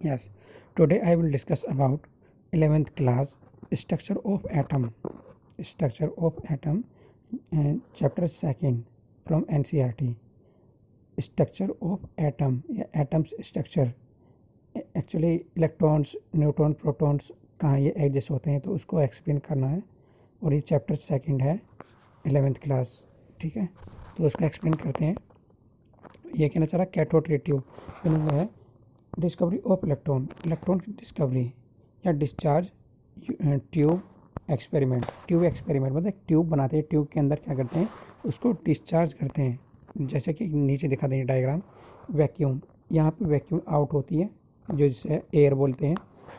Yes, today I will discuss about 11th class structure of atom. Structure of atom, chapter 2nd from NCERT. Structure of atom या atoms structure. Actually electrons, neutron, protons कहाँ ये exist होते हैं तो उसको explain करना है और ये चैप्टर 2nd है 11th क्लास. ठीक है, तो उसको एक्सप्लेन करते हैं. ये कहना चाह रहा कैथोड रे ट्यूब मीनिंग है डिस्कवरी ऑफ इलेक्ट्रॉन, इलेक्ट्रॉन की डिस्कवरी या discharge tube experiment. Tube experiment मतलब ट्यूब बनाते हैं, ट्यूब के अंदर क्या करते हैं उसको डिस्चार्ज करते हैं. जैसे कि नीचे दिखा देंगे डायग्राम. वैक्यूम, यहाँ पे वैक्यूम आउट होती है जो जिसे एयर बोलते हैं.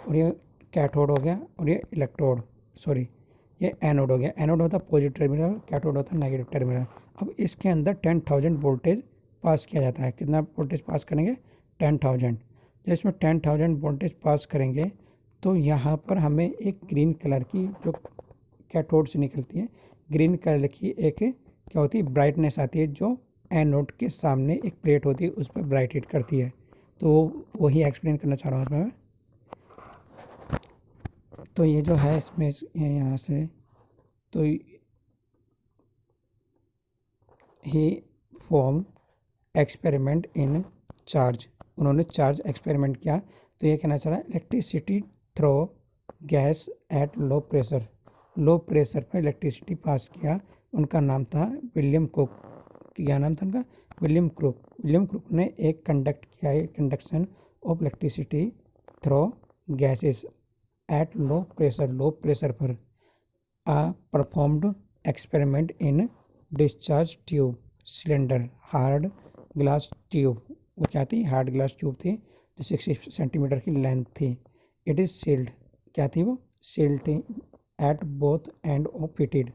और ये कैथोड हो गया और ये इलेक्ट्रोड सॉरी ये एनोड हो गया. एनोड होता है पॉजिटिव टर्मिनल, कैथोड होता है नेगेटिव टर्मिनल. अब इसके अंदर 10,000 वोल्टेज पास किया जाता है. कितना वोल्टेज पास करेंगे? 10,000. जब इसमें 10,000 वोल्टेज पास करेंगे तो यहाँ पर हमें एक ग्रीन कलर की जो कैथोड से निकलती है, ग्रीन कलर की एक क्या होती है ब्राइटनेस आती है जो एनोड के सामने एक प्लेट होती है उस पर ब्राइट हिट करती है. तो वही एक्सप्लेन करना चाह रहा हूँ इसमें. तो ये जो है इसमें यहाँ से तो ही फॉर्म एक्सपेरिमेंट इन चार्ज. उन्होंने चार्ज एक्सपेरिमेंट किया. तो ये कहना चाह रहा है electricity through gas at low pressure. Low pressure पर इलेक्ट्रिसिटी पास किया. उनका नाम था विलियम कुक. क्या नाम था उनका? William crook. विलियम क्रुक ने एक कंडक्ट किया है conduction of electricity through gases at low pressure पर. Performed experiment in discharge tube cylinder hard glass tube. वो क्या थी? हार्ड ग्लास ट्यूब थी जो 60 सेंटीमीटर की लेंथ थी. It is sealed. क्या थी वो? सील्ड थी. At both end of fitted.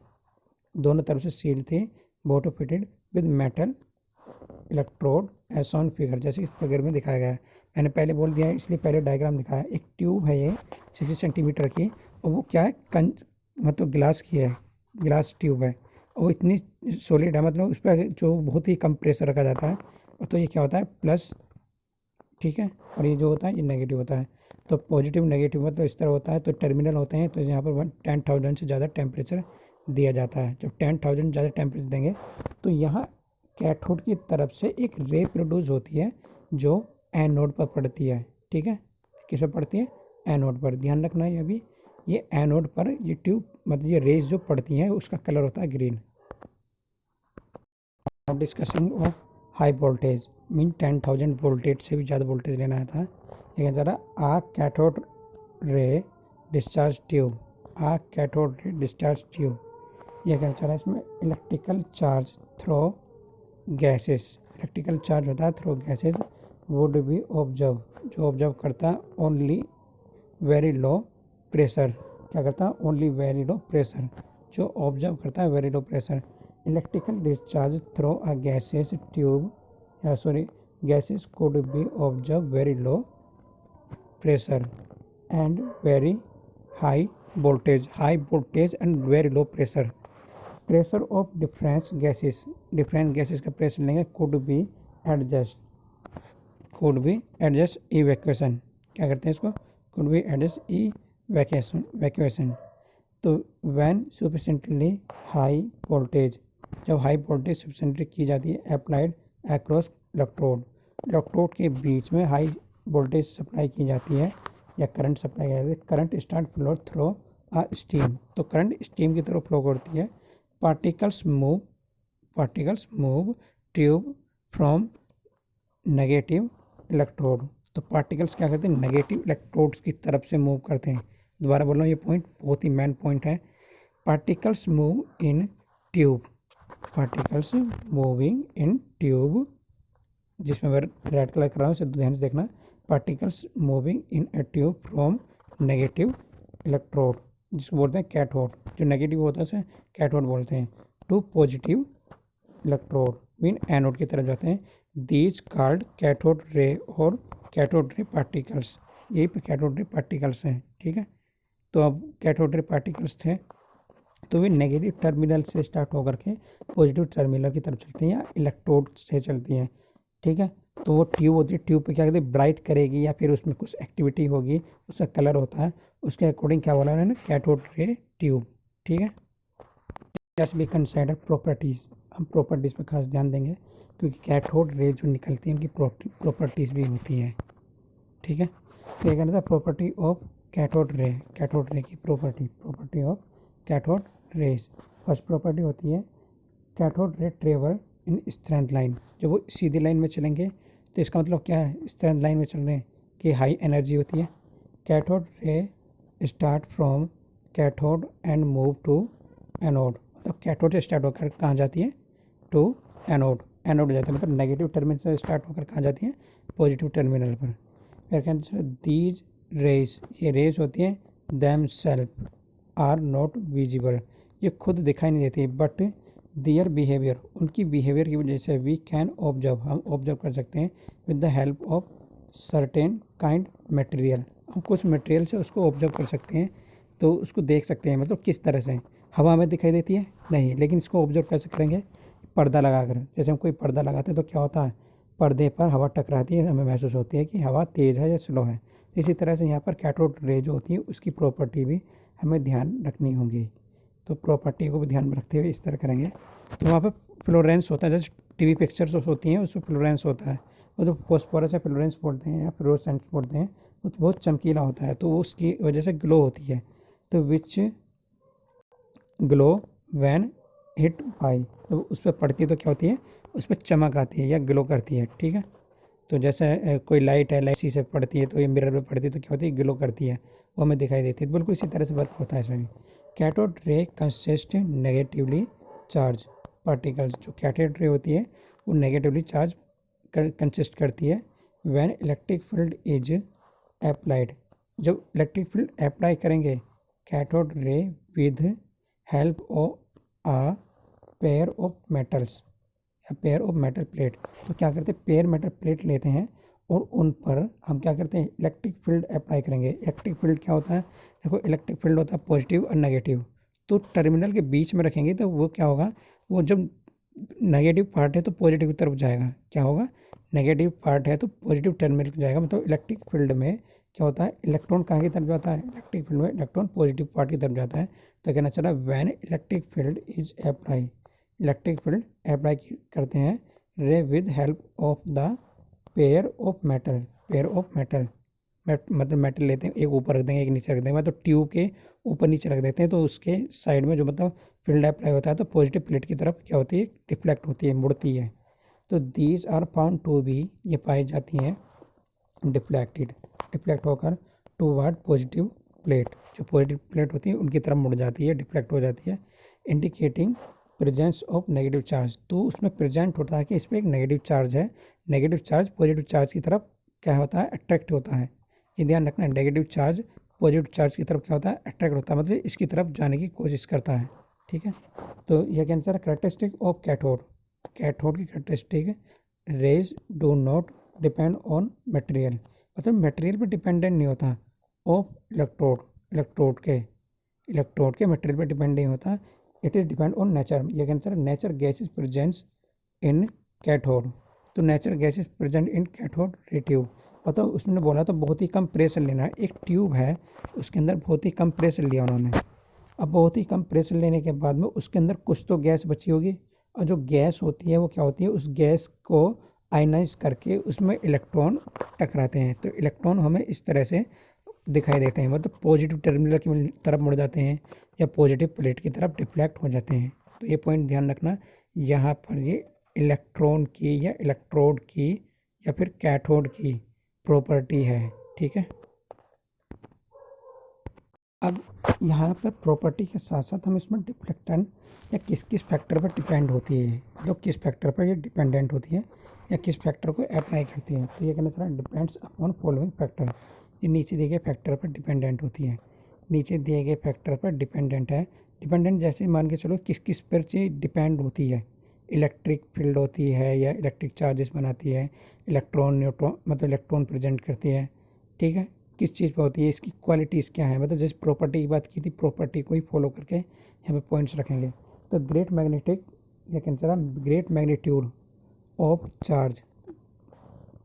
दोनों तरफ से सील्ड थी. Both of fitted with metal electrode as on figure. जैसे इस फिगर में दिखाया गया है. मैंने पहले बोल दिया है इसलिए पहले डायग्राम दिखाया. एक ट्यूब है ये 60 सेंटीमीटर की और वो क्या है मतलब ग्लास की है. ग्लास ट्यूब है और वो इतनी सॉलिड है मतलब उस पर जो बहुत ही कम प्रेशर रखा जाता है. तो ये क्या होता है प्लस. ठीक है, और ये जो होता है ये नेगेटिव होता है. तो पॉजिटिव नेगेटिव मतलब इस तरह होता है. तो टर्मिनल होते हैं. तो यहाँ पर 10,000 से ज़्यादा टेम्परेचर दिया जाता है. जब 10,000 ज़्यादा टेम्परेचर देंगे तो यहाँ कैथोड की तरफ से एक रे प्रोड्यूस होती है जो एनोड पर पड़ती है. ठीक है, किस पर पड़ती है? एनोड पर. ध्यान रखना है अभी ये एनोड पर ये ट्यूब मतलब ये रेज जो पड़ती हैं उसका कलर होता है green. Now discussing of high voltage mean 10,000 voltage से भी ज़्यादा वोल्टेज लेना था. ये कहना चाह रहा a cathode ray discharge tube. A cathode ray discharge tube. यह कहना चाह रहा है इसमें electrical charge through gases. Electrical charge होता है through gases would be observe. जो ऑब्जर्व करता है ओनली वेरी लो प्रेशर. क्या करता है? Only very low pressure. जो ऑब्जर्व करता है very low pressure. Electrical discharge through a gases tube gases could be observed very low pressure and very high voltage and very low pressure. Pressure of different gases का pressure लेंगे. could be adjust evacuation. क्या करते हैं इसको? could be adjust evacuation. तो when sufficiently high voltage, जब high voltage sufficiently की जाती है अप्लाइड अक्रॉस इलेक्ट्रोड. इलेक्ट्रोड के बीच में हाई वोल्टेज सप्लाई की जाती है या करंट सप्लाई किया जाता है. करंट स्टार्ट फ्लो थ्रो अ स्टीम. तो करंट स्टीम की तरफ फ्लो करती है. Particles move tube from negative electrode. तो पार्टिकल्स क्या करते हैं? नेगेटिव इलेक्ट्रोड्स की तरफ से मूव करते हैं. दोबारा बोल रहा हूँ, ये पॉइंट बहुत ही मेन पॉइंट है. Particles move in tube. Particles moving in tube, जिसमें मैं रेड कलर कर रहा हूँ इसे ध्यान से देखना. Particles moving in A tube from negative electrode जिसको बोलते हैं कैथोड. जो नेगेटिव होता है उसे कैथोड बोलते हैं. To positive electrode mean anode की तरफ जाते हैं. दीज कॉल्ड कैथोड रे और कैथोड रे पार्टिकल्स. यही पे कैथोड रे पार्टिकल्स हैं. ठीक है, तो अब कैथोड रे पार्टिकल्स थे तो वे नेगेटिव टर्मिनल से स्टार्ट होकर के पॉजिटिव टर्मिनल की तरफ चलती हैं या इलेक्ट्रोड से चलती हैं. ठीक है, तो वो ट्यूब होती है, ट्यूब पे क्या करती है, ब्राइट करेगी या फिर उसमें कुछ एक्टिविटी होगी, उसका कलर होता है, उसके अकॉर्डिंग क्या बोला उन्होंने, कैथोड रे ट्यूब। ठीक है। जस्ट बी कंसिडर प्रॉपर्टीज़, हम प्रॉपर्टीज़ पे खास ध्यान देंगे क्योंकि कैथोड रे जो निकलती है उनकी प्रॉपर्टीज़ भी होती है। ठीक है। तो ये कहना था property of cathode ray, cathode ray की property of cathode rays. First property होती है कैथोड रे ट्रेवल इन स्ट्रेंथ लाइन। जब वो सीधी लाइन में चलेंगे तो इसका मतलब क्या है, स्ट्रेंथ लाइन में चल रहे हैं कि हाई एनर्जी होती है। Cathode ray start from cathode and move to anode, मतलब कैथोड से स्टार्ट होकर कहाँ जाती है, टू एनोड, एनोड जाती है, मतलब नेगेटिव टर्मिनल से स्टार्ट होकर कहाँ जाती है, पॉजिटिव टर्मिनल पर। फिर कहते हैं दीज रेज, ये रेज होती हैं themselves are not visible, ये खुद दिखाई नहीं देती, बट दियर बिहेवियर, उनकी बिहेवियर की वजह से वी कैन ऑब्जर्व, हम ऑब्जर्व कर सकते हैं with the help of certain kind material, हम कुछ मटेरियल से उसको ऑब्जर्व कर सकते हैं, तो उसको देख सकते हैं, मतलब किस तरह से। हवा में दिखाई देती है नहीं, लेकिन इसको ऑब्जर्व कैसे करेंगे, पर्दा लगाकर। जैसे हम कोई पर्दा लगाते हैं तो क्या होता है, पर्दे पर हवा टकराती है, हमें महसूस होती है कि हवा तेज़ है या स्लो है। इसी तरह से यहाँ पर कैथोड रे जो होती है उसकी प्रॉपर्टी भी हमें ध्यान रखनी होगी, तो प्रॉपर्टी को भी ध्यान में रखते हुए इस तरह करेंगे। तो वहाँ पर फ्लोरेंस होता है, जैसे टीवी पिक्चर्स होती हैं उसमें फ्लोरेंस होता है, वो जो फॉस्फोरस या फ्लोरेंस बोलते हैं या फ्लोरोसेंट बोलते हैं, वो बहुत चमकीला होता है, तो वो उसकी वजह से ग्लो होती है। तो विच ग्लो वैन हिट बाई, जब उस पर पड़ती है तो क्या होती है, उस पर चमक आती है या ग्लो करती है। ठीक है। तो जैसे कोई लाइट है, लाइट सी से पड़ती है तो ये मिरर पे पड़ती है तो क्या होती है, ग्लो करती है, वो हमें दिखाई देती है। बिल्कुल इसी तरह से वर्क होता है इसमें भी। Cathode ray consist negatively charge particles, जो कैथोड रे होती है वो नेगेटिवली चार्ज कंसिस्ट करती है। When electric field is applied, जब इलेक्ट्रिक फील्ड अप्लाई करेंगे cathode ray with help of a pair of metals या पेयर ऑफ मेटल प्लेट, तो क्या करते हैं, पेयर मेटल प्लेट लेते हैं और उन पर हम क्या करते हैं, इलेक्ट्रिक फील्ड अप्लाई करेंगे। इलेक्ट्रिक फील्ड क्या होता है, देखो इलेक्ट्रिक फील्ड होता है पॉजिटिव और नेगेटिव, तो टर्मिनल के बीच में रखेंगे तो वो क्या होगा, वो जब नेगेटिव पार्ट है तो पॉजिटिव की तरफ जाएगा, क्या होगा, नेगेटिव पार्ट है तो पॉजिटिव टर्मिनल की जाएगा। मतलब इलेक्ट्रिक फील्ड में क्या होता है, इलेक्ट्रॉन कहाँ की तरफ जाता है, इलेक्ट्रिक फील्ड में इलेक्ट्रॉन पॉजिटिव पार्ट की तरफ जाता है। तो कहना चला when electric field is apply, electric field apply करते हैं रे with help of the pair of metal, pair of metal, मतलब मेटल लेते हैं, एक ऊपर रख देंगे एक नीचे रख देंगे, मतलब ट्यूब के ऊपर नीचे रख देते हैं, तो उसके साइड में जो मतलब फील्ड अप्लाई होता है तो पॉजिटिव प्लेट की तरफ क्या होती है, डिफ्लेक्ट होती है, मुड़ती है। तो these are found to be, ये पाई जाती हैं डिफ्लेक्टेड, डिफ्लेक्ट होकर टूवर्ड पॉजिटिव प्लेट, जो पॉजिटिव प्लेट होती है उनकी तरफ मुड़ जाती है, डिफ्लेक्ट हो जाती है, indicating presence of negative charge. तो उसमें प्रेजेंट होता है कि इस पर एक नेगेटिव चार्ज है, नेगेटिव चार्ज पॉजिटिव चार्ज की तरफ क्या होता है, अट्रैक्ट होता है। ये ध्यान रखना है, नेगेटिव चार्ज पॉजिटिव चार्ज की तरफ क्या होता है, अट्रैक्ट होता है, मतलब इसकी तरफ जाने की कोशिश करता है। ठीक है। तो यह कैंसर है करेक्टरिस्टिक ऑफ कैथोड, कैथोड की characteristic, rays do not depend on material, मतलब मटेरियल पर डिपेंडेंट नहीं होता, ऑफ इलेक्ट्रोड, इलेक्ट्रोड के मटेरियल पर डिपेंड नहीं होता, it is depend on nature. ये cancer nature gases presents in cathode, तो nature gases present in cathode ray tube, मतलब उसने बोला तो बहुत ही कम प्रेशर लेना है, एक ट्यूब है उसके अंदर बहुत ही कम प्रेशर लिया उन्होंने। अब बहुत ही कम प्रेशर लेने के बाद में उसके अंदर कुछ तो गैस बची होगी, और जो गैस होती है वो क्या होती है, उस गैस को आयनाइज करके उसमें इलेक्ट्रॉन टकराते हैं, तो इलेक्ट्रॉन हमें इस तरह से दिखाई देते हैं, मतलब पॉजिटिव टर्मिनल की तरफ मुड़ जाते हैं या पॉजिटिव प्लेट की तरफ डिफ्लेक्ट हो जाते हैं। तो ये पॉइंट ध्यान रखना, यहाँ पर ये इलेक्ट्रॉन की या इलेक्ट्रोड की या फिर कैथोड की प्रॉपर्टी है। ठीक है। अब यहाँ पर प्रॉपर्टी के साथ साथ हम इसमें डिफ्लेक्टेंट या किस किस फैक्टर पर डिपेंड होती है, मतलब किस फैक्टर पर ये डिपेंडेंट होती है या किस फैक्टर को अप्लाई करती है। तो ये कहना चाह रहा है डिपेंड्स अपॉन फॉलोइंग फैक्टर, ये नीचे दिए गए फैक्टर पर डिपेंडेंट होती है, नीचे दिए गए फैक्टर पर डिपेंडेंट है। डिपेंडेंट जैसे मान के चलो किस किस पर चीज़ डिपेंड होती है, इलेक्ट्रिक फील्ड होती है या इलेक्ट्रिक चार्जेस बनाती है, इलेक्ट्रॉन न्यूट्रॉन मतलब इलेक्ट्रॉन प्रेजेंट करती है। ठीक है। किस चीज़ पर होती है, इसकी क्वालिटीज़ क्या है, मतलब जैसे प्रॉपर्टी की बात की थी, प्रॉपर्टी को ही फॉलो करके यहाँ पे पॉइंट्स रखेंगे। तो ग्रेट मैग्नेटिक या cancer great magnitude of charge,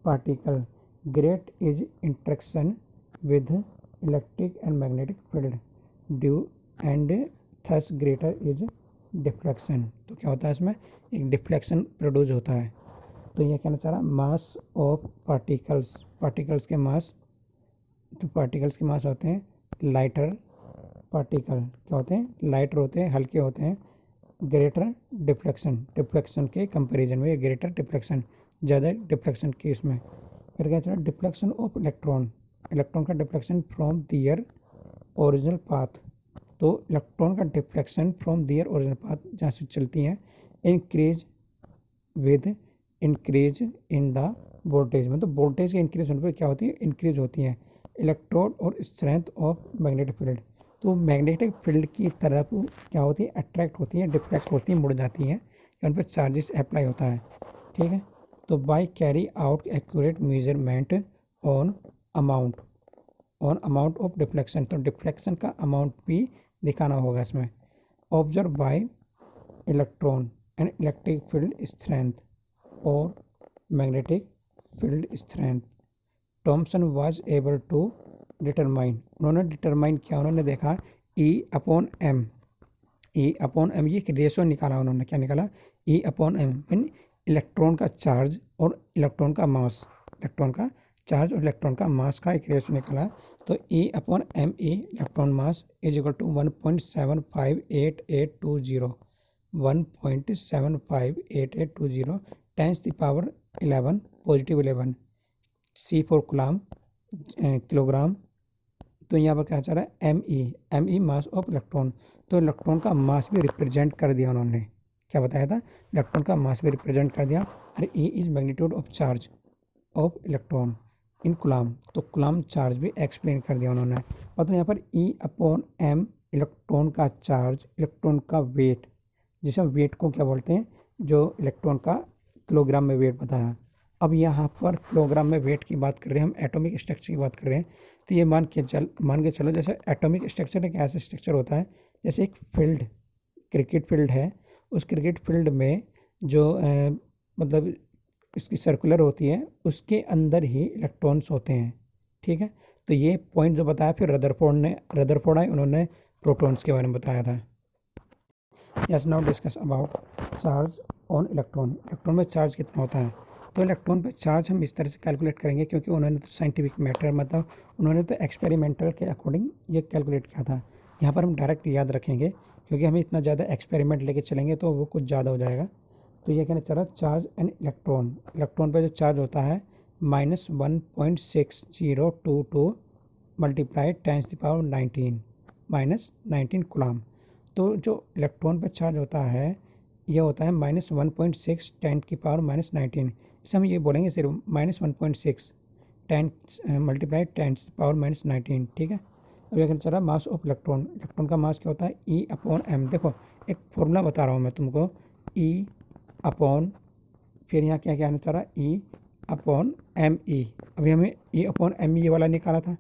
particle. Great is interaction with electric and magnetic field due and thus greater is deflection. तो क्या होता है इसमें, एक डिफ्लेक्शन प्रोड्यूस होता है। तो ये कहना चाह रहा मास ऑफ पार्टिकल्स, पार्टिकल्स के मास, जो पार्टिकल्स के मास होते हैं लाइटर पार्टिकल क्या होते हैं, लाइटर होते हैं, हल्के होते हैं, ग्रेटर डिफ्लेक्शन, डिफ्लेक्शन के कंपैरिजन में ग्रेटर डिफ्लेक्शन, ज़्यादा डिफ्लेक्शन के इसमें। फिर क्या चला डिफ्लेक्शन ऑफ इलेक्ट्रॉन, इलेक्ट्रॉन का deflection from their original path. तो इलेक्ट्रॉन का deflection from their original path जहाँ से चलती हैं increase with increase in the voltage, मतलब वोल्टेज के इंक्रीज होने पर क्या होती है, इंक्रीज होती है इलेक्ट्रोड और स्ट्रेंथ ऑफ मैग्नेटिक फील्ड। तो मैग्नेटिक फील्ड की तरफ क्या होती है, अट्रैक्ट होती है, डिफ्लेक्ट होती है, मुड़ जाती हैं, या उन पर चार्जेस अप्लाई होता है। ठीक है, तो by carry out accurate measurement on amount of deflection, तो डिफ्लेक्शन का अमाउंट भी दिखाना होगा इसमें। Observe by electron and electric field strength और magnetic field strength. Thomson was able to determine, उन्होंने डिटरमाइन किया, उन्होंने देखा E/m, E/m ये एक रेशो निकाला उन्होंने, क्या निकाला, E/m मीन इलेक्ट्रॉन का चार्ज और इलेक्ट्रॉन का मास, इलेक्ट्रॉन का चार्ज और इलेक्ट्रॉन का मास का एक रेशो निकाला। तो E/m electron mass is equal to 1.758820, 1.758820 10 the power 11 positive 11 C4 kilogram. तो यहाँ पर क्या चाह रहा है m e mass of electron, तो इलेक्ट्रॉन का मास भी रिप्रेजेंट कर दिया उन्होंने, क्या बताया था, इलेक्ट्रॉन का मास भी रिप्रेजेंट कर दिया। और E is magnitude of charge of electron in कुलाम, तो कुलाम चार्ज भी एक्सप्लेन कर दिया उन्होंने। और तो यहाँ पर E/m इलेक्ट्रॉन का चार्ज, इलेक्ट्रॉन का वेट, जिसे हम वेट को क्या बोलते हैं, जो इलेक्ट्रॉन का किलोग्राम में वेट बताया। अब यहाँ पर किलोग्राम में वेट की बात कर रहे हैं हम, एटॉमिक स्ट्रक्चर की बात कर रहे हैं। तो ये मान के चलो जैसे एटॉमिक स्ट्रक्चर एक ऐसा स्ट्रक्चर होता है, जैसे एक फील्ड, क्रिकेट फील्ड है, उस क्रिकेट फील्ड में जो मतलब इसकी सर्कुलर होती है, उसके अंदर ही इलेक्ट्रॉन्स होते हैं। ठीक है, तो ये पॉइंट जो बताया फिर रदरफोर्ड आए, उन्होंने प्रोटॉन्स के बारे में बताया था। Yes, now discuss about charge on electron, electron में चार्ज कितना होता है। तो इलेक्ट्रॉन पे चार्ज हम इस तरह से कैलकुलेट करेंगे, क्योंकि उन्होंने तो साइंटिफिक मैटर मतलब उन्होंने तो एक्सपेरिमेंटल के अकॉर्डिंग ये कैलकुलेट किया था। यहाँ पर हम डायरेक्ट याद रखेंगे, क्योंकि हमें इतना ज़्यादा एक्सपेरिमेंट लेके चलेंगे तो वो कुछ ज़्यादा हो जाएगा। तो ये कहना चाह रहा चार्ज एंड इलेक्ट्रॉन, इलेक्ट्रॉन पर जो चार्ज होता है -1.6022 मल्टीप्लाई 10⁻19 कुलाम। तो जो इलेक्ट्रॉन पर चार्ज होता है ये होता है -1.6 10⁻19, इसे हम ये बोलेंगे सिर्फ -1.6 10 मल्टीप्लाई 10⁻19। ठीक है, अब ये कहना चाह रहा मास ऑफ इलेक्ट्रॉन, इलेक्ट्रॉन का मास क्या होता है E/m। देखो एक फॉर्मूला बता रहा हूँ मैं तुमको, E/ फिर यहाँ क्या क्या आना चाह रहा E/me। अभी हमें E/me ये वाला निकाला था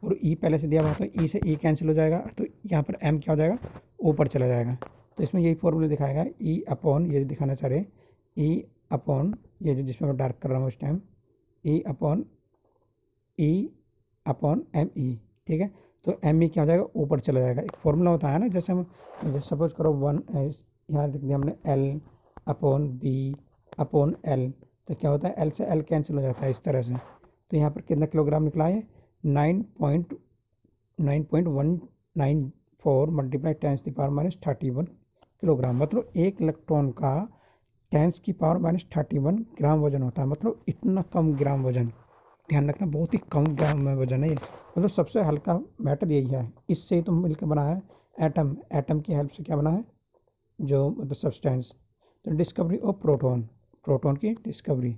और E पहले से दिया हुआ, तो E से E कैंसिल हो जाएगा, तो यहाँ पर m क्या हो जाएगा, ऊपर चला जाएगा। तो इसमें यही फॉर्मूला दिखाएगा E/ ये दिखाना चाह रहे E/ ये जो जिसमें मैं डार्क कर रहा हूँ इस टाइम, E/me। ठीक है, तो me क्या हो जाएगा, ऊपर चला जाएगा। एक फॉर्मूला होता है ना, जैसे हम जैसे सपोज करो 1 यहाँ लिख दिया हमने L/B/L, तो क्या होता है L से L कैंसिल हो जाता है इस तरह से। तो यहाँ पर कितना किलोग्राम निकला है, 9.9194 मल्टीप्लाई 10⁻31 किलोग्राम, मतलब एक इलेक्ट्रॉन का 10⁻31 ग्राम वजन होता है, मतलब इतना कम ग्राम वजन, ध्यान रखना बहुत ही कम ग्राम में वजन है ये, मतलब सबसे हल्का मैटर यही है। इससे ही तो मिलकर बना है एटम, एटम की हेल्प से क्या बना है, जो मतलब सब्सटेंस। तो डिस्कवरी ऑफ प्रोटॉन, प्रोटॉन की discovery,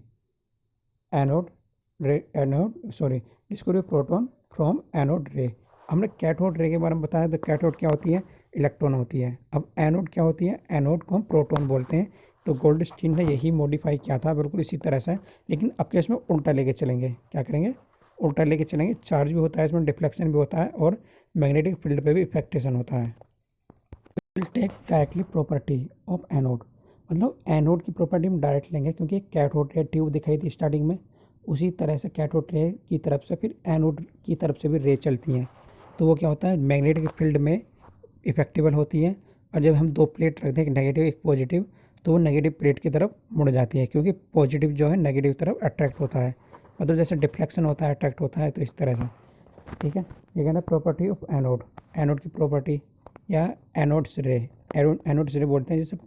discovery of proton from anode रे। हमने कैथोड रे के बारे में बताया, तो कैथोड क्या होती है, इलेक्ट्रॉन होती है। अब एनोड क्या होती है, एनोड को हम प्रोटॉन बोलते हैं। तो गोल्डस्टीन ने यही मॉडिफाई किया था बिल्कुल इसी तरह से, लेकिन अब केस में उल्टा लेके चलेंगे, क्या करेंगे, उल्टा लेके चलेंगे। चार्ज भी होता है इसमें, डिफ्लेक्शन भी होता है और मैग्नेटिक फील्ड पे भी इफेक्टेशन होता है। Will take directly property of anode, मतलब एनोड की प्रॉपर्टी हम डायरेक्ट लेंगे, क्योंकि कैथोड रे ट्यूब दिखाई थी स्टार्टिंग में, उसी तरह से कैथोड रे की तरफ से फिर एनोड की तरफ से भी रे चलती हैं, तो वो क्या होता है, मैग्नेटिक फील्ड में इफेक्टिबल होती है। और जब हम दो प्लेट रखते हैं, एक नेगेटिव एक पॉजिटिव, तो वो नेगेटिव प्लेट की तरफ मुड़ जाती है, क्योंकि पॉजिटिव जो है नेगेटिव तरफ अट्रैक्ट होता है, मतलब जैसे डिफ्लेक्शन होता है अट्रैक्ट होता है, तो इस तरह से। ठीक है, ये कहना प्रॉपर्टी ऑफ एनोड, एनोड की प्रॉपर्टी या एनोड्स रे, एनोड्स रे बोलते हैं, जैसे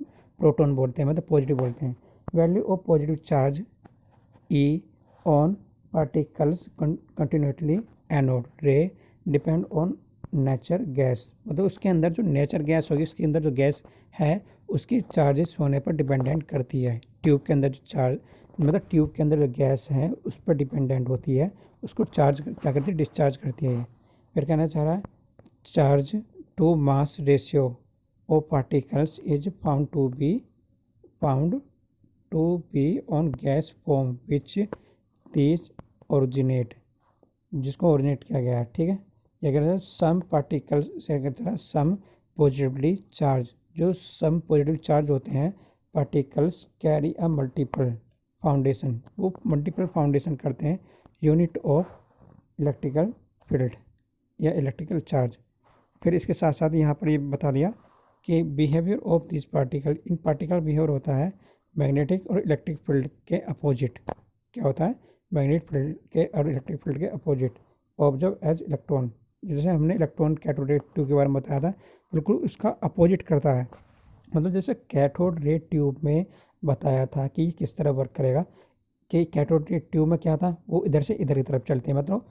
प्रोटॉन बोलते हैं, मतलब पॉजिटिव बोलते हैं। Value of positive charge E on particles continuously anode रे डिपेंड ऑन नेचर गैस, मतलब उसके अंदर जो नेचर गैस होगी, उसके अंदर जो गैस है उसकी चार्जेस होने पर डिपेंडेंट करती है। ट्यूब के अंदर जो चार्ज, मतलब ट्यूब के अंदर जो गैस है उस पर डिपेंडेंट होती है, उसको चार्ज क्या करती है, डिस्चार्ज करती है। फिर कहना चाह रहा है charge to mass ratio of particles is found to be on gas form which this originate, जिसको ओरिजिनेट किया गया है। ठीक है, ये कहते हैं सम पार्टिकल्स से कहते हैं सम पॉजिटिवली चार्ज, जो सम पॉजिटिव चार्ज होते हैं particles carry a multiple foundation, वो मल्टीपल फाउंडेशन करते हैं यूनिट ऑफ इलेक्ट्रिकल फील्ड या इलेक्ट्रिकल चार्ज। फिर इसके साथ साथ यहाँ पर ये बता दिया कि behaviour of this particle, in particle behaviour होता है मैग्नेटिक और इलेक्ट्रिक फील्ड के अपोजिट। क्या होता है, मैग्नेटिक फील्ड के और इलेक्ट्रिक फील्ड के अपोजिट। ऑब्जर्व एज इलेक्ट्रॉन, जैसे हमने इलेक्ट्रॉन कैथोड रे ट्यूब के बारे में बताया था, बिल्कुल उसका अपोजिट करता है। मतलब जैसे कैथोड रे ट्यूब में बताया था कि किस तरह वर्क करेगा, कि कैथोड रे ट्यूब में क्या था, वो इधर से इधर की तरफ चलते हैं, मतलब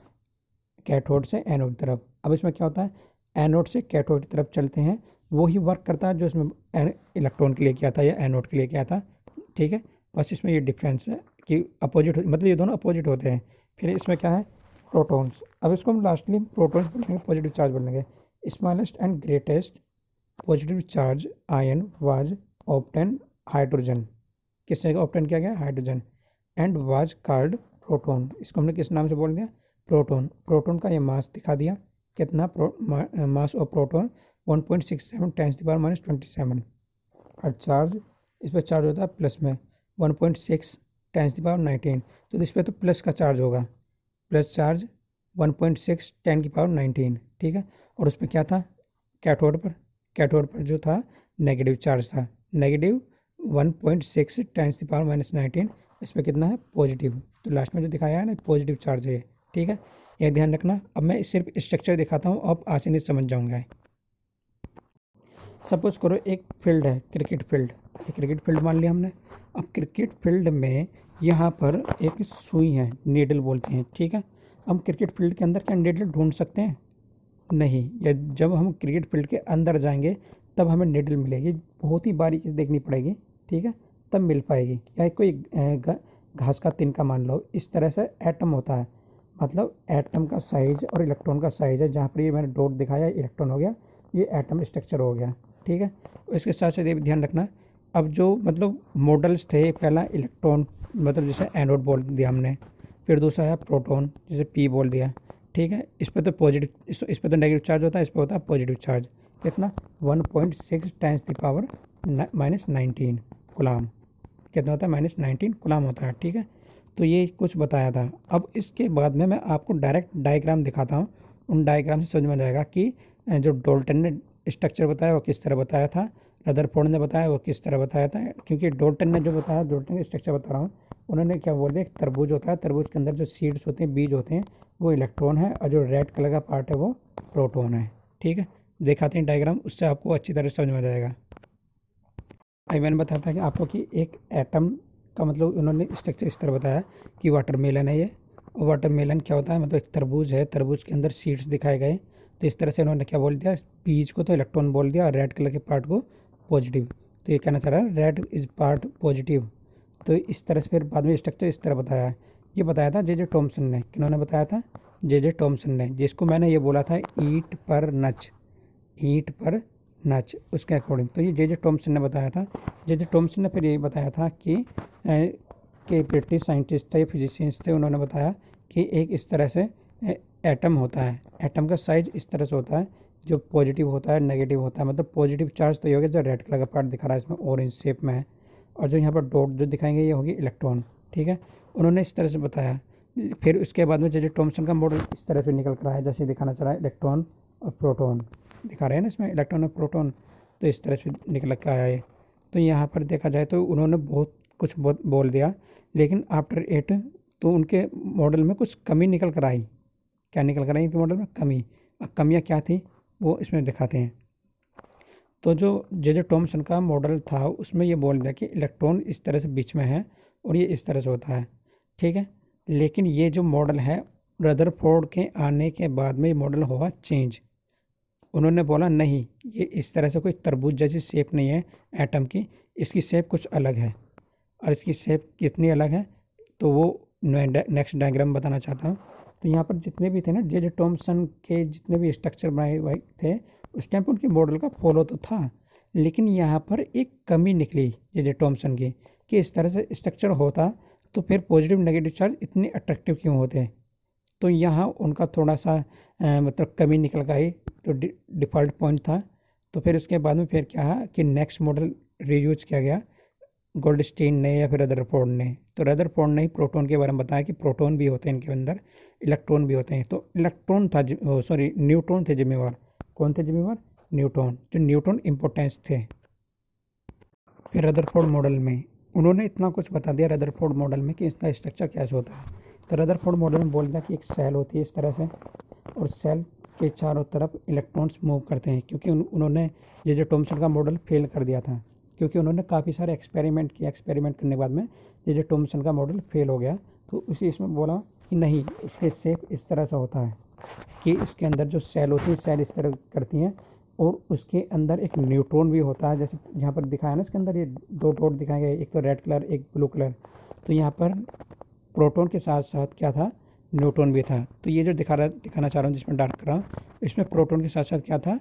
कैथोड से एनोड की तरफ। अब इसमें क्या होता है, एनोड से कैथोड की तरफ चलते हैं, वो ही वर्क करता है जो इसमें इलेक्ट्रॉन के लिए किया था या एनोड के लिए किया था। ठीक है, बस इसमें ये डिफरेंस है कि अपोजिट, मतलब ये दोनों अपोजिट होते हैं। फिर इसमें क्या है, प्रोटॉन्स। अब इसको हम लास्टली प्रोटॉन्स बोलेंगे, पॉजिटिव चार्ज बोलेंगे। Smallest and greatest positive charge ion was obtain hydrogen, किससे ऑब्टेन किया गया, hydrogen, and was called proton. इसको हमने किस नाम से बोल दिया, प्रोटॉन। प्रोटॉन का ये मास दिखा दिया, कितना मास ऑफ प्रोटॉन 1.67 10⁻⁻27। और चार्ज, इस पर चार्ज होता है प्लस में 1.6 10⁻19, तो इस पर तो प्लस का चार्ज होगा, प्लस चार्ज 1.6 10⁻19। ठीक है, और उसमें क्या था, कैथोड पर जो था नेगेटिव चार्ज था, नेगेटिव 1.6 10⁻⁻19। इस पर कितना है, पॉजिटिव, तो लास्ट में जो दिखाया है ना पॉजिटिव चार्ज है। ठीक है, यह ध्यान रखना। अब मैं सिर्फ स्ट्रक्चर दिखाता हूँ, आप आसानी से समझ जाऊँगा। सपोज करो एक फील्ड है, क्रिकेट फील्ड, एक क्रिकेट फील्ड मान लिया हमने। अब क्रिकेट फील्ड में यहाँ पर एक सुई है, नीडल बोलते हैं। ठीक है, हम क्रिकेट फील्ड के अंदर क्या नीडल ढूंढ सकते हैं, नहीं, या जब हम क्रिकेट फील्ड के अंदर जाएंगे तब हमें नीडल मिलेगी, बहुत ही बारीकी से देखनी पड़ेगी। ठीक है, तब मिल पाएगी। या कोई घास का तिनका मान लो, इस तरह से एटम होता है, मतलब एटम का साइज और इलेक्ट्रॉन का साइज है। जहाँ पर ये मैंने डॉट दिखाया इलेक्ट्रॉन हो गया, ये एटम स्ट्रक्चर हो गया। ठीक है, इसके साथ साथ ये भी ध्यान रखना, अब जो मतलब मॉडल्स थे, पहला इलेक्ट्रॉन, मतलब जैसे एनोड बोल दिया हमने, फिर दूसरा है प्रोटॉन, जैसे पी बोल दिया। ठीक है, इस पर तो पॉजिटिव, इस पर तो नेगेटिव चार्ज होता है, इस पर होता है पॉजिटिव चार्ज। कितना, 1.6 10⁻⁻19 कूलाम, कितना होता है, -19 कूलाम होता है। ठीक है, तो ये कुछ बताया था। अब इसके बाद में मैं आपको डायरेक्ट डायग्राम दिखाता हूँ, उन डायग्राम से समझ में आ जाएगा कि जो डोल्टन ने स्ट्रक्चर बताया वो किस तरह बताया था, रदरफोर्ड ने बताया वो किस तरह बताया था। क्योंकि डोल्टन ने जो बताया, डोल्टन का स्ट्रक्चर बता रहा हूँ, उन्होंने क्या बोल दिया, एक तरबूज होता है, तरबूज के अंदर जो सीड्स होते हैं, बीज होते हैं, वो इलेक्ट्रॉन है, और जो रेड कलर का पार्ट है वो प्रोटॉन है। ठीक है, दिखाते हैं डायग्राम, उससे आपको अच्छी तरह समझ में आ जाएगा। अभी मैंने बताया था कि आपको कि एक एटम का मतलब उन्होंने स्ट्रक्चर इस तरह बताया कि वाटरमेलन है ये। वाटरमेलन क्या होता है, मतलब एक तरबूज है, तरबूज के अंदर सीड्स दिखाए गए, तो इस तरह से उन्होंने क्या बोल दिया, बीज को तो इलेक्ट्रॉन बोल दिया और रेड कलर के पार्ट को पॉजिटिव। तो ये कहना चाह रहा है रेड इज पार्ट पॉजिटिव। तो इस तरह से फिर बाद में स्ट्रक्चर इस तरह बताया। ये बताया था जे टॉमसन ने, किन्होंने बताया था, जे टॉमसन ने, जिसको मैंने ये बोला था ईट पर नच, उसके अकॉर्डिंग। तो ये जे टॉमसन ने बताया था। जे टॉमसन ने फिर ये बताया था कि ब्रिटिश साइंटिस्ट थे, फिजिशियंस थे, उन्होंने बताया कि एक इस तरह से एटम होता है, एटम का साइज इस तरह से होता है, जो पॉजिटिव होता है नेगेटिव होता है। मतलब पॉजिटिव चार्ज तो ये हो गया जो रेड कलर का पार्ट दिखा रहा है, इसमें ऑरेंज शेप में है, और जो यहाँ पर डॉट जो दिखाएंगे ये होगी इलेक्ट्रॉन। ठीक है, उन्होंने इस तरह से बताया। फिर उसके बाद में जे थॉमसन का मॉडल इस तरह से निकल कर आया, जैसे दिखाना चाह रहा है इलेक्ट्रॉन और प्रोटॉन दिखा रहे हैं ना इसमें, इलेक्ट्रॉन और प्रोटॉन, तो इस तरह से निकल कर आया है। तो यहाँ पर देखा जाए तो उन्होंने बहुत बोल दिया, लेकिन आफ्टर इट तो उनके मॉडल में कुछ कमी निकल कर आई। क्या निकल कर आई इनके मॉडल में? कमी। अब कमियाँ क्या थी वो इसमें दिखाते हैं। तो जो जे थॉमसन का मॉडल था उसमें ये बोल दिया कि इलेक्ट्रॉन इस तरह से बीच में है और ये इस तरह से होता है, ठीक है। लेकिन ये जो मॉडल है रदरफोर्ड के आने के बाद में ये मॉडल हुआ चेंज। उन्होंने बोला नहीं, ये इस तरह से कोई तरबूज जैसी शेप नहीं है एटम की, इसकी शेप कुछ अलग है। और इसकी शेप कितनी अलग है तो वो नेक्स्ट डायग्राम बताना चाहता हूँ। तो यहाँ पर जितने भी थे ना जे थॉमसन के जितने भी स्ट्रक्चर बनाए हुए थे उस टाइम पर उनके मॉडल का फॉलो तो था, लेकिन यहाँ पर एक कमी निकली जे थॉमसन की कि इस तरह से स्ट्रक्चर होता तो फिर पॉजिटिव नेगेटिव चार्ज इतने अट्रैक्टिव क्यों होते। तो यहाँ उनका थोड़ा सा मतलब कमी निकल गई जो डिफ़ॉल्ट पॉइंट था। तो फिर उसके बाद में फिर क्या है कि नेक्स्ट मॉडल रीयूज किया गया गोल्डस्टीन ने या फिर रदरफोर्ड ने। तो रदरफोर्ड ने ही प्रोटॉन के बारे में बताया कि प्रोटॉन भी होते हैं इनके अंदर, इलेक्ट्रॉन भी होते हैं। तो इलेक्ट्रॉन था न्यूट्रॉन थे जिम्मेवार। कौन थे जिम्मेवार? न्यूट्रॉन। जो न्यूट्रॉन इम्पोर्टेंस थे। फिर रदरफोर्ड मॉडल में उन्होंने इतना कुछ बता दिया रदरफोर्ड मॉडल में कि इसका स्ट्रक्चर कैसे होता है। तो रदरफोर्ड मॉडल में बोल दिया कि एक सेल होती है इस तरह से और सेल के चारों तरफ इलेक्ट्रॉन्स मूव करते हैं, क्योंकि उन्होंने जे थॉमसन का मॉडल फेल कर दिया था, क्योंकि उन्होंने काफ़ी सारे एक्सपेरिमेंट किए। एक्सपेरिमेंट करने के बाद में जे थॉमसन का मॉडल फेल हो गया। तो उसी इसमें बोला कि नहीं, उसके शेप इस तरह से होता है कि इसके अंदर जो सेल होती है सेल इस तरह करती हैं और उसके अंदर एक न्यूट्रॉन भी होता है, जैसे यहाँ पर दिखाया ना इसके अंदर ये दो डॉट दिखाए गए, एक तो रेड कलर एक ब्लू कलर। तो यहाँ पर प्रोटॉन के साथ साथ क्या था? न्यूट्रॉन भी था। तो ये जो दिखाना चाह रहा हूँ जिसमें डार्क कर रहा हूँ, इसमें प्रोटॉन के साथ साथ क्या था?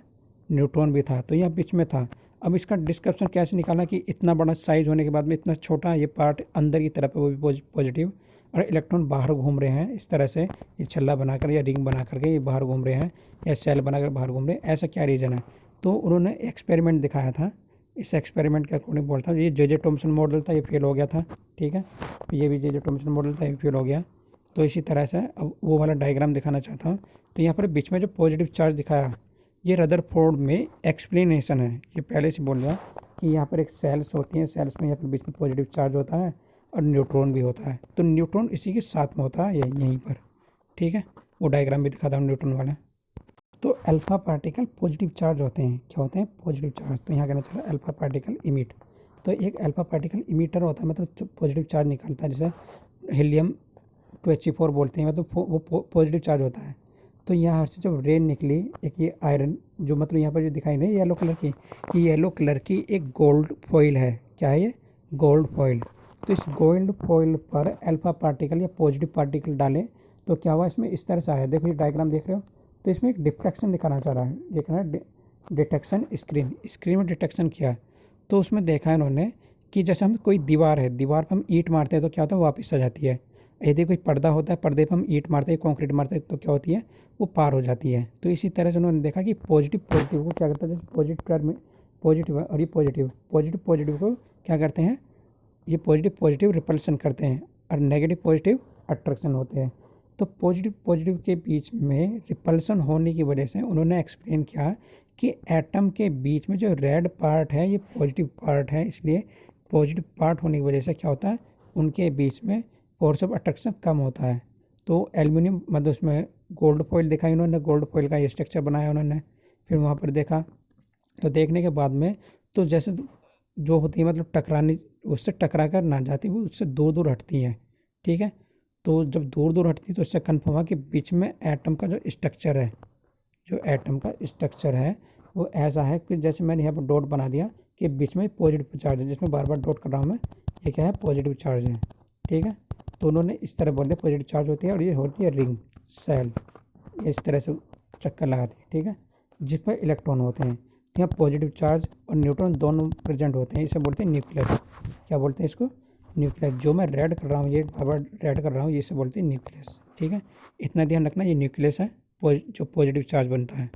न्यूट्रॉन भी था। तो यहाँ बीच में था। अब इसका डिस्क्रिप्शन कैसे निकालना कि इतना बड़ा साइज होने के बाद में इतना छोटा ये पार्ट अंदर की तरफ है वो भी पॉजिटिव, और इलेक्ट्रॉन बाहर घूम रहे हैं इस तरह से, ये छल्ला बनाकर या रिंग बना करके ये बाहर घूम रहे हैं या सेल बनाकर बाहर घूम रहे हैं, ऐसा क्या रीज़न है? तो उन्होंने एक्सपेरिमेंट दिखाया था। इस एक्सपेरिमेंट के अकॉर्डिंग बोलता हूँ, ये जे थॉमसन मॉडल था, ये फेल हो गया था, ठीक है। ये भी जे थॉमसन मॉडल था, ये फेल हो गया। तो इसी तरह से अब वो वाला डायग्राम दिखाना चाहता हूँ। तो यहाँ पर बीच में जो पॉजिटिव चार्ज दिखाया ये रदरफोर्ड में एक्सप्लेनेशन है। ये पहले से बोल रहा कि यहाँ पर एक सेल्स होती हैं, सेल्स में यहाँ पर बीच में पॉजिटिव चार्ज होता है और न्यूट्रॉन भी होता है। तो न्यूट्रॉन इसी के साथ में होता है यहीं पर, ठीक है। वो डायग्राम भी दिखाता हूँ न्यूट्रॉन वाला। तो अल्फ़ा पार्टिकल पॉजिटिव चार्ज होते हैं। क्या होते हैं? Positive charge. तो यहाँ कहना चाहिए अल्फ़ा पार्टिकल इमिट। तो एक अल्फ़ा पार्टिकल इमीटर होता है, मतलब पॉजिटिव चार्ज निकालता है, जैसे हीलियम 2He4 बोलते हैं, मतलब वो पॉजिटिव चार्ज होता है। तो यहाँ से जब रेन निकली एक ये आयरन, जो मतलब यहाँ पर जो दिखाई नहीं येलो कलर की, ये येलो कलर की एक गोल्ड फॉइल है। क्या है ये? Gold foil. तो इस गोल्ड फॉइल पर अल्फ़ा पार्टिकल या पॉजिटिव पार्टिकल डालें तो क्या हुआ इसमें इस तरह से आया। देखो ये डायग्राम देख रहे हो, तो इसमें एक डिफ्लेक्शन दिखाना चाह रहा है, देखना डिटेक्शन स्क्रीन में डिटेक्शन किया। तो उसमें देखा है उन्होंने कि जैसे हम कोई दीवार है, दीवार पर हम ईंट मारते हैं तो क्या होता है? वापस आ जाती है। यदि कोई पर्दा होता है, पर्दे पर हम ईंट मारते हैं, कंक्रीट मारते हैं, तो क्या होती है? वो पार हो जाती है। तो इसी तरह से उन्होंने देखा कि पॉजिटिव को क्या करता है, जैसे पॉजिटिव है और ये पॉजिटिव को क्या करते हैं? ये पॉजिटिव रिपल्सन करते हैं और नेगेटिव पॉजिटिव अट्रैक्शन होते हैं। तो पॉजिटिव के बीच में रिपल्सन होने की वजह से उन्होंने एक्सप्लेन किया कि एटम के बीच में जो रेड पार्ट है ये पॉजिटिव पार्ट है, इसलिए पॉजिटिव पार्ट होने की वजह से क्या होता है? उनके बीच में फोर्स ऑफ अट्रैक्शन कम होता है। तो एल्यूमिनियम मतलब उसमें गोल्ड फॉइल दिखाई उन्होंने, गोल्ड फॉइल का ये स्ट्रक्चर बनाया उन्होंने। फिर वहाँ पर देखा, तो देखने के बाद में तो जैसे जो होती है मतलब टकराने, उससे टकरा कर ना जाती, वो उससे दूर दूर हटती है, ठीक है। तो जब दूर दूर हटती तो इससे कन्फर्म हुआ कि बीच में एटम का जो स्ट्रक्चर है, वो ऐसा है कि जैसे मैंने यहाँ पर डॉट बना दिया कि बीच में पॉजिटिव चार्ज है, जिसमें बार बार डॉट कर रहा हूँ मैं, ये क्या है? पॉजिटिव चार्ज है, ठीक है। तो उन्होंने इस तरह बोल दिया पॉजिटिव चार्ज होती है और ये होती है रिंग सेल, इस तरह से चक्कर लगाती है, ठीक है, जिस पर इलेक्ट्रॉन होते हैं। यहाँ पॉजिटिव चार्ज और न्यूट्रॉन दोनों प्रेजेंट होते हैं, इसे बोलते हैं न्यूक्लियस। क्या बोलते हैं इसको? न्यूक्लियस। जो मैं रेड कर रहा हूँ, ये बार बार रेड कर रहा हूँ, इसे बोलते हैं न्यूक्लियस, ठीक है। इतना ध्यान रखना, ये न्यूक्लियस है जो पॉजिटिव चार्ज बनता है।